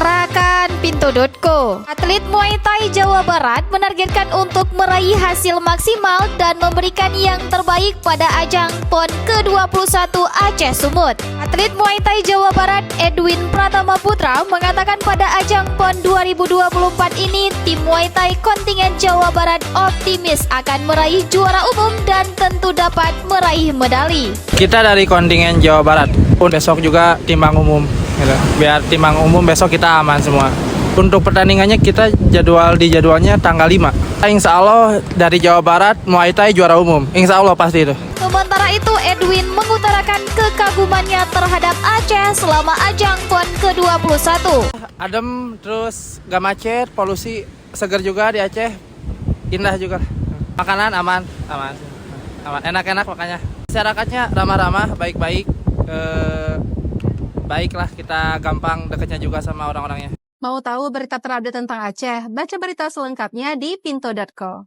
Utarakan Pintu.co. Atlet Muay Thai Jawa Barat menargetkan untuk meraih hasil maksimal dan memberikan yang terbaik pada ajang PON ke-21 Aceh Sumut. Atlet Muay Thai Jawa Barat Edwin Pratama Putra mengatakan pada ajang PON 2024 ini tim Muay Thai kontingen Jawa Barat optimis akan meraih juara umum dan tentu dapat meraih medali. Kita dari kontingen Jawa Barat, besok juga timbang umum gitu. Biar timbang umum besok kita aman semua. Untuk pertandingannya kita jadwalnya tanggal 5. Insya Allah dari Jawa Barat Muay Thai juara umum. Insya Allah pasti itu. Sementara itu Edwin mengutarakan kekagumannya terhadap Aceh selama ajang PON ke-21. Adem, terus gak macet, polusi segar juga di Aceh. Indah juga. Makanan aman. Enak-enak makanya. Masyarakatnya ramah-ramah, baik-baik. Baiklah, kita gampang dekatnya juga sama orang-orangnya. Mau tahu berita terupdate tentang Aceh? Baca berita selengkapnya di pinto.co.